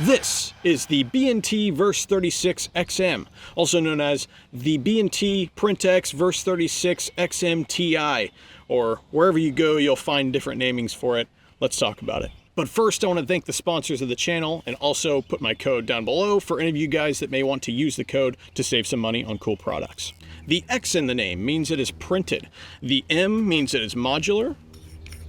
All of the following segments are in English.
This is the B&T Verse 36-XM, also known as the B&T PrintX Verse 36-XM Ti, or wherever you go you'll find different namings for it. Let's talk about it. But first I want to thank the sponsors of the channel and also put my code down below for any of you guys that may want to use the code to save some money on cool products. The X in the name means it is printed. The M means it is modular,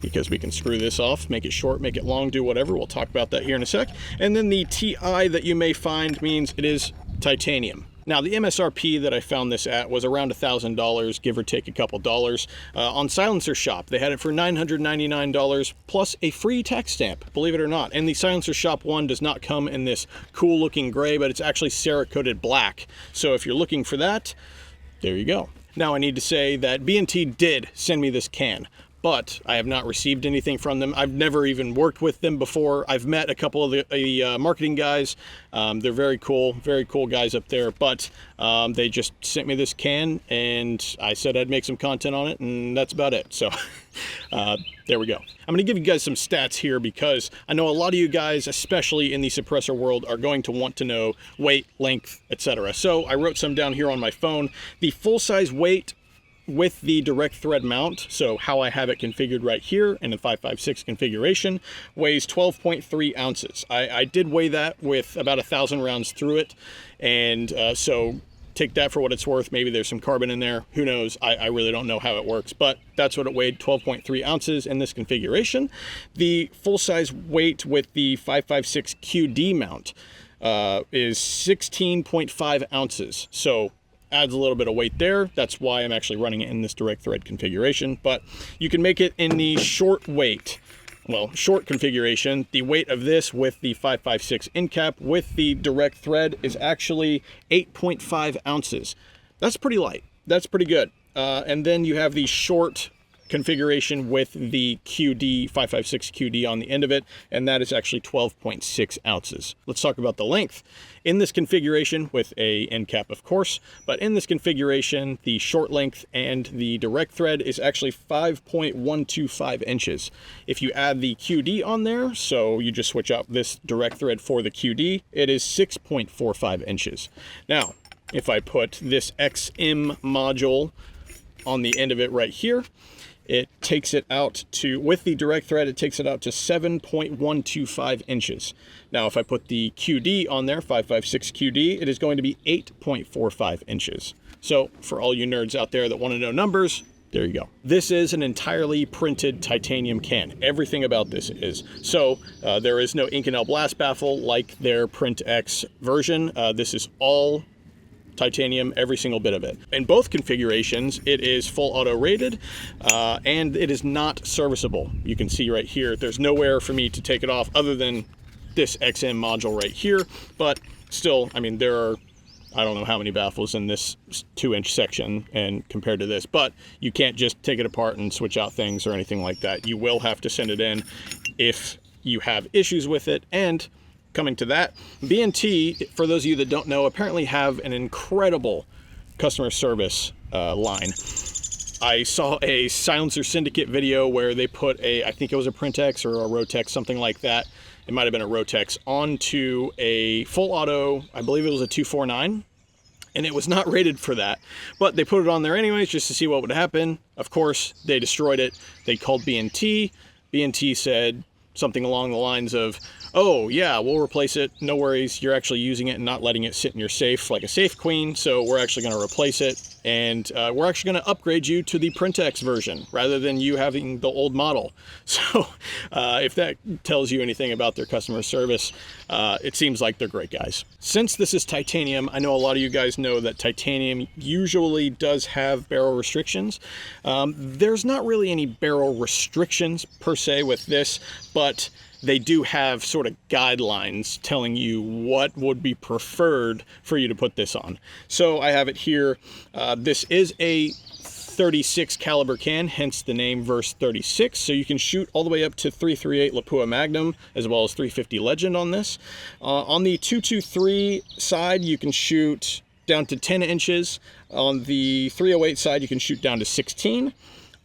because we can screw this off, make it short, make it long, do whatever. We'll talk about that here in a sec. And then the TI that you may find means it is titanium. Now, the MSRP that I found this at was around $1,000, give or take a couple dollars. On Silencer Shop, they had it for $999 plus a free tax stamp, believe it or not. And the Silencer Shop one does not come in this cool looking gray, but it's actually Cerakoted black. So if you're looking for that, there you go. Now I need to say that B&T did send me this can, but I have not received anything from them. I've never even worked with them before. I've met a couple of the marketing guys. They're very cool guys up there, but they just sent me this can and I said I'd make some content on it, and that's about it. So there we go. I'm gonna give you guys some stats here because I know a lot of you guys, especially in the suppressor world, are going to want to know weight, length, etc. So I wrote some down here on my phone. The full size weight with the direct thread mount, so how I have it configured right here in the 556 configuration, weighs 12.3 ounces. I did weigh that with about 1,000 rounds through it, and so take that for what it's worth. Maybe there's some carbon in there, who knows. I really don't know how it works, but that's what it weighed, 12.3 ounces in this configuration. The full size weight with the 556 QD mount is 16.5 ounces, so adds a little bit of weight there. That's why I'm actually running it in this direct thread configuration. But you can make it in the short weight, well, short configuration. The weight of this with the 556 end cap with the direct thread is actually 8.5 ounces. That's pretty light. That's pretty good. And then you have the short configuration with the QD, 556 QD on the end of it, and that is actually 12.6 ounces. Let's talk about the length. In this configuration, with a end cap of course, but in this configuration, the short length and the direct thread is actually 5.125 inches. If you add the QD on there, so you just switch out this direct thread for the QD, it is 6.45 inches. Now, if I put this XM module on the end of it right here, it takes it out to, with the direct thread, it takes it out to 7.125 inches. Now, if I put the QD on there, 556 QD, it is going to be 8.45 inches. So for all you nerds out there that want to know numbers, there you go. This is an entirely printed titanium can. Everything about this is. So there is no Inconel blast baffle like their PrintX version. This is all titanium, every single bit of it. In both configurations, it is full auto rated, and it is not serviceable. You can see right here, there's nowhere for me to take it off other than this XM module right here, but still, I mean, there are, I don't know how many baffles in this 2-inch section and compared to this, but you can't just take it apart and switch out things or anything like that. You will have to send it in if you have issues with it. And coming to that, B&T, for those of you that don't know, apparently have an incredible customer service line. I saw a Silencer Syndicate video where they put a, I think it was a PrintX or a Rotex, something like that. It might have been a Rotex, onto a full auto, I believe it was a 249, and it was not rated for that. But they put it on there anyways just to see what would happen. Of course, they destroyed it. They called B&T. B&T said something along the lines of, oh yeah, we'll replace it, no worries, you're actually using it and not letting it sit in your safe like a safe queen, so we're actually going to replace it, and we're actually going to upgrade you to the PrintX version rather than you having the old model. So if that tells you anything about their customer service, it seems like they're great guys. Since this is titanium, I know a lot of you guys know that titanium usually does have barrel restrictions. There's not really any barrel restrictions per se with this, but they do have sort of guidelines telling you what would be preferred for you to put this on. So I have it here. This is a 36 caliber can, hence the name Verse 36. So you can shoot all the way up to 338 Lapua Magnum as well as 350 Legend on this. On the 223 side, you can shoot down to 10 inches. On the 308 side, you can shoot down to 16.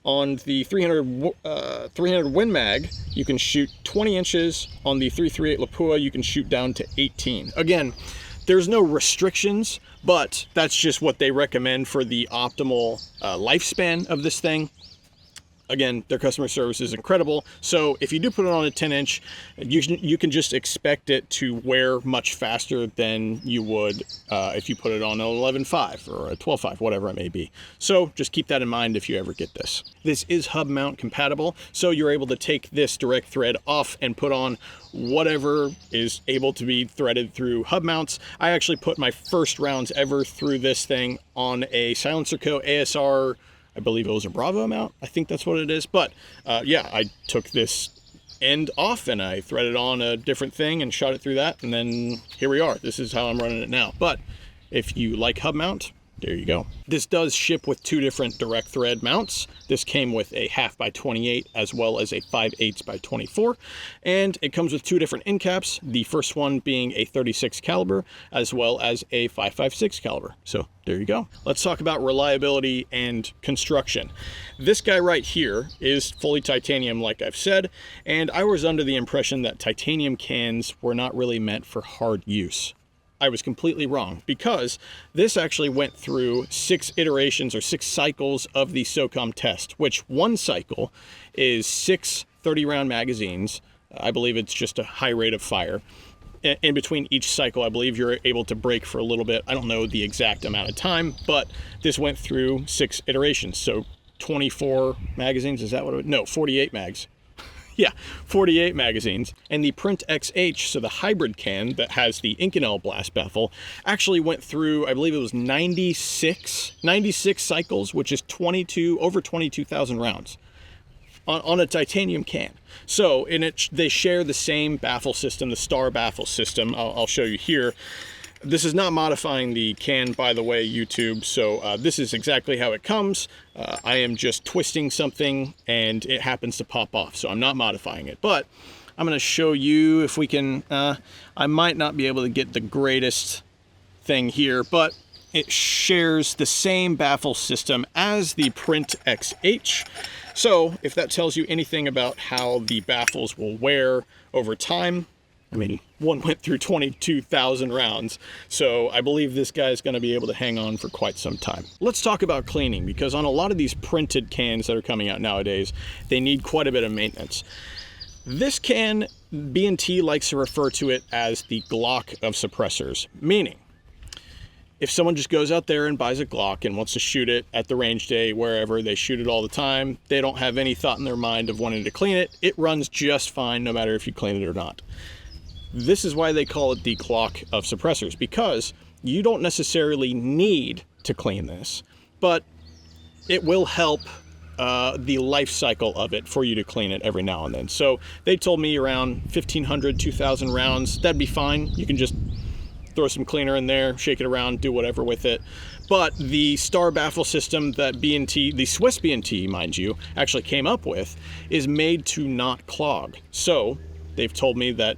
On the 300 Win Mag, you can shoot 20 inches. On the 338 Lapua, you can shoot down to 18. Again, there's no restrictions, but that's just what they recommend for the optimal lifespan of this thing. Again, their customer service is incredible. So if you do put it on a 10-inch, you can just expect it to wear much faster than you would if you put it on an 11.5 or a 12.5, whatever it may be. So just keep that in mind if you ever get this. This is hub mount compatible, so you're able to take this direct thread off and put on whatever is able to be threaded through hub mounts. I actually put my first rounds ever through this thing on a Silencer Co. ASR, I believe it was a Bravo mount. I think that's what it is. But yeah, I took this end off and I threaded on a different thing and shot it through that. And then here we are. This is how I'm running it now. But if you like hub mount, there you go. This does ship with 2 different direct thread mounts. This came with a 1/2 x 28 as well as a 5/8 x 24. And it comes with 2 different end caps. The first one being a 36 caliber as well as a 5.56 caliber. So there you go. Let's talk about reliability and construction. This guy right here is fully titanium, like I've said, and I was under the impression that titanium cans were not really meant for hard use. I was completely wrong, because this actually went through 6 iterations or 6 cycles of the SOCOM test, which one cycle is 6 30-round magazines. I believe it's just a high rate of fire. In between each cycle, I believe you're able to break for a little bit. I don't know the exact amount of time, but this went through 6 iterations. So 24 magazines, is that what it was? No, 48 mags. Yeah, 48 magazines. And the Print XH, so the hybrid can that has the Inconel blast baffle, actually went through, I believe it was 96 cycles, which is over 22,000 rounds on a titanium can. So they share the same baffle system, the Star baffle system. I'll show you here. This is not modifying the can, by the way, YouTube. So this is exactly how it comes. I am just twisting something and it happens to pop off. So I'm not modifying it, but I'm going to show you if we can, I might not be able to get the greatest thing here, but it shares the same baffle system as the Print XH. So if that tells you anything about how the baffles will wear over time, I mean, one went through 22,000 rounds, so I believe this guy is going to be able to hang on for quite some time. Let's talk about cleaning, because on a lot of these printed cans that are coming out nowadays, they need quite a bit of maintenance. This can, B&T likes to refer to it as the Glock of suppressors, meaning if someone just goes out there and buys a Glock and wants to shoot it at the range day, wherever, they shoot it all the time, they don't have any thought in their mind of wanting to clean it, it runs just fine no matter if you clean it or not. This is why they call it the Glock of suppressors, because you don't necessarily need to clean this, but it will help the life cycle of it for you to clean it every now and then. So they told me around 1,500, 2,000 rounds, that'd be fine. You can just throw some cleaner in there, shake it around, do whatever with it. But the Star baffle system that B&T, the Swiss B&T, mind you, actually came up with, is made to not clog. So they've told me that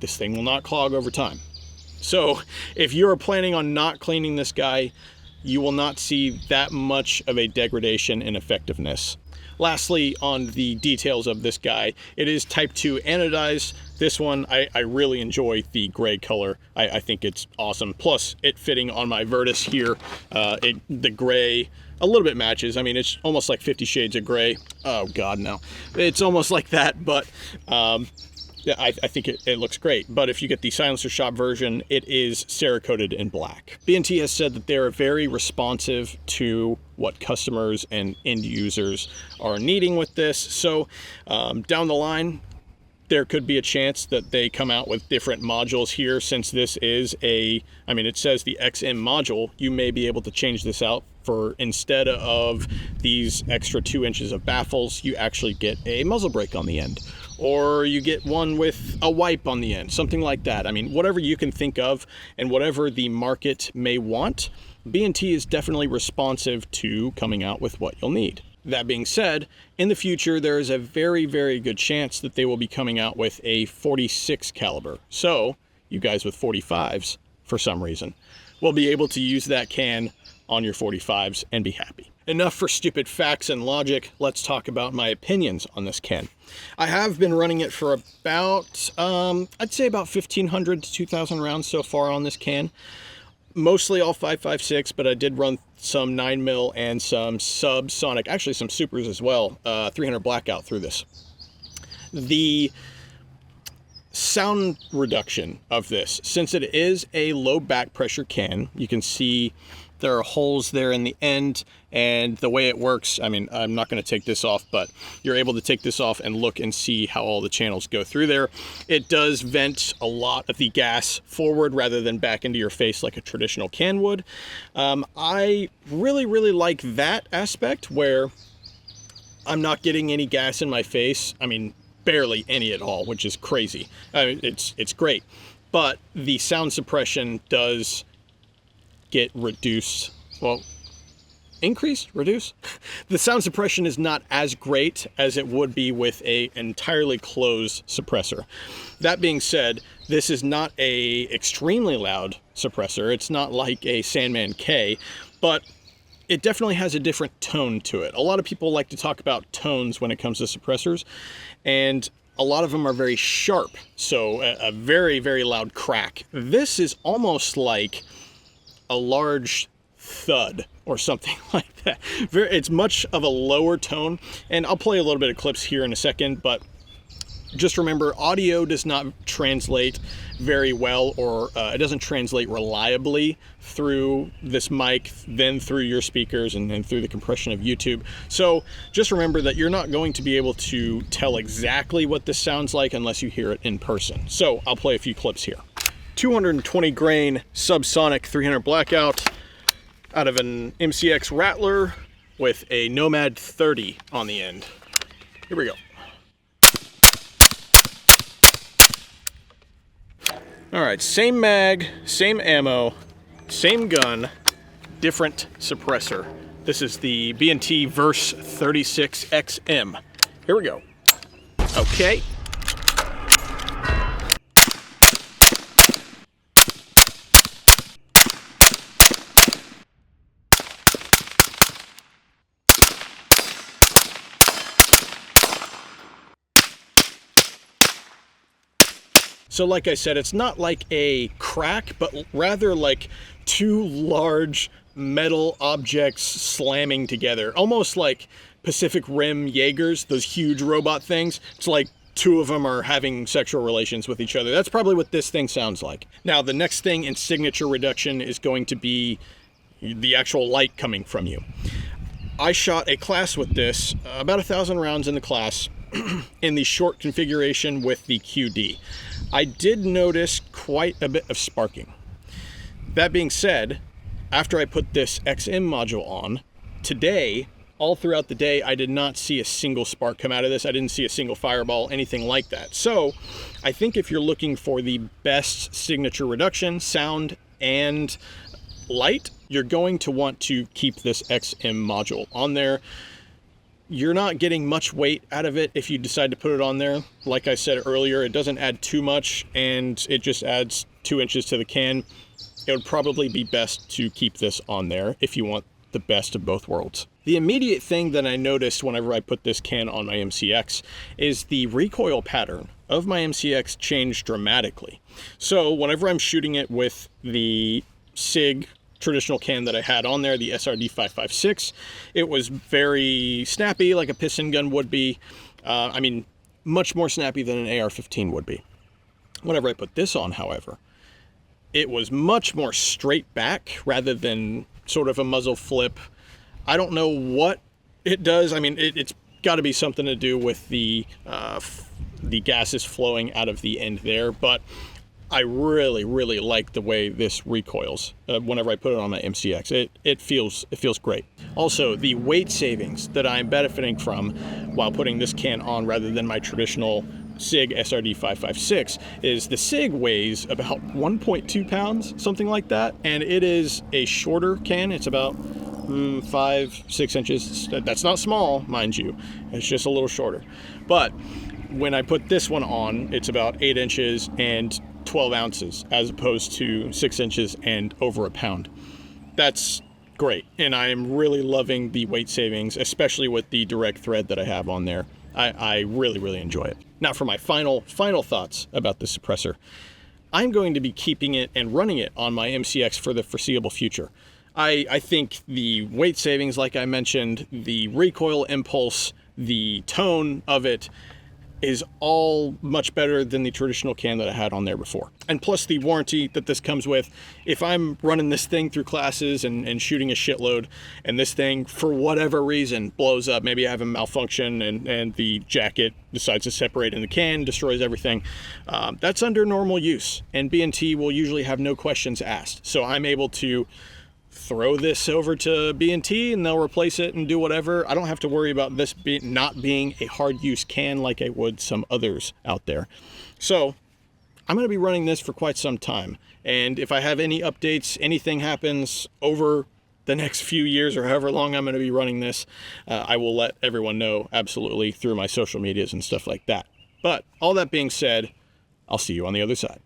this thing will not clog over time. So if you're planning on not cleaning this guy, you will not see that much of a degradation in effectiveness. Lastly, on the details of this guy, it is type 2 anodized. This one, I really enjoy the gray color. I think it's awesome. Plus, it fitting on my Virtus here, the gray a little bit matches. I mean, it's almost like 50 Shades of Gray. Oh God, no. It's almost like that, but yeah, I think it looks great. But if you get the Silencer Shop version, it is Cerakoted in black. B&T has said that they're very responsive to what customers and end users are needing with this. So down the line, there could be a chance that they come out with different modules here. Since this is it says the XM module, you may be able to change this out for, instead of these extra 2 inches of baffles, you actually get a muzzle brake on the end. Or you get one with a wipe on the end, something like that. I mean, whatever you can think of and whatever the market may want, B&T is definitely responsive to coming out with what you'll need. That being said, in the future, there is a very, very good chance that they will be coming out with a 46 caliber. So you guys with 45s, for some reason, will be able to use that can on your 45s and be happy. enough for stupid facts and logic. Let's talk about my opinions on this can. I have been running it for about, I'd say about 1,500 to 2,000 rounds so far on this can. Mostly all 5.56, but I did run some 9mm and some subsonic, actually some supers as well, 300 blackout through this. The sound reduction of this, since it is a low back pressure can, you can see there are holes there in the end, and the way it works, I mean, I'm not going to take this off, but you're able to take this off and look and see how all the channels go through there. It does vent a lot of the gas forward rather than back into your face like a traditional can would. I really like that aspect where I'm not getting any gas in my face. I mean, barely any at all, which is crazy. I mean, it's great, but the sound suppression does get reduced. Well, increased, reduce. The sound suppression is not as great as it would be with a entirely closed suppressor. That being said, this is not a extremely loud suppressor. It's not like a Sandman K, but it definitely has a different tone to it. A lot of people like to talk about tones when it comes to suppressors, and a lot of them are very sharp. So a very loud crack. This is almost like a large thud or something like that. It's much of a lower tone, and I'll play a little bit of clips here in a second, but just remember, audio does not translate very well, or it doesn't translate reliably through this mic, then through your speakers, and then through the compression of YouTube. So just remember that you're not going to be able to tell exactly what this sounds like unless you hear it in person. So I'll play a few clips here. 220 grain subsonic 300 blackout out of an MCX Rattler with a Nomad 30 on the end. Here we go. All right, same mag, same ammo, same gun, different suppressor. This is the B&T Verse 36-XM. Here we go. Okay. So like I said, it's not like a crack, but rather like two large metal objects slamming together. Almost like Pacific Rim Jaegers, those huge robot things. It's like two of them are having sexual relations with each other. That's probably what this thing sounds like. Now, the next thing in signature reduction is going to be the actual light coming from you. I shot a class with this, about 1,000 rounds in the class, in the short configuration with the QD. I did notice quite a bit of sparking. That being said, after I put this XM module on, today, all throughout the day, I did not see a single spark come out of this. I didn't see a single fireball, anything like that. So I think if you're looking for the best signature reduction, sound, and light, you're going to want to keep this XM module on there. You're not getting much weight out of it if you decide to put it on there. Like I said earlier, it doesn't add too much, and it just adds 2 inches to the can. It would probably be best to keep this on there if you want the best of both worlds. The immediate thing that I noticed whenever I put this can on my MCX is the recoil pattern of my MCX changed dramatically. So whenever I'm shooting it with the SIG traditional can that I had on there, the SRD 5.56, it was very snappy, like a piston gun would be. I mean, much more snappy than an AR-15 would be. Whenever I put this on, however, it was much more straight back rather than sort of a muzzle flip. I don't know what it does. I mean, it's got to be something to do with the gases flowing out of the end there, but I really like the way this recoils whenever I put it on my MCX. It feels great. Also, the weight savings that I'm benefiting from while putting this can on rather than my traditional SIG SRD 5.56 is the SIG weighs about 1.2 pounds, something like that, and it is a shorter can. It's about 5-6 inches. That's not small, mind you. It's just a little shorter. But when I put this one on, it's about 8 inches and 12 ounces as opposed to 6 inches and over a pound. That's great. And I am really loving the weight savings, especially with the direct thread that I have on there. I really, really enjoy it. Now for my final thoughts about the suppressor. I'm going to be keeping it and running it on my MCX for the foreseeable future. I think the weight savings, like I mentioned, the recoil impulse, the tone of it is all much better than the traditional can that I had on there before. And plus the warranty that this comes with. If I'm running this thing through classes and shooting a shitload, and this thing, for whatever reason, blows up, maybe I have a malfunction and the jacket decides to separate in the can, destroys everything, that's under normal use. And B&T will usually have no questions asked. So I'm able to throw this over to B&T and they'll replace it and do whatever. I don't have to worry about this not being a hard use can like I would some others out there. So I'm going to be running this for quite some time. And if I have any updates, anything happens over the next few years or however long I'm going to be running this, I will let everyone know absolutely through my social medias and stuff like that. But all that being said, I'll see you on the other side.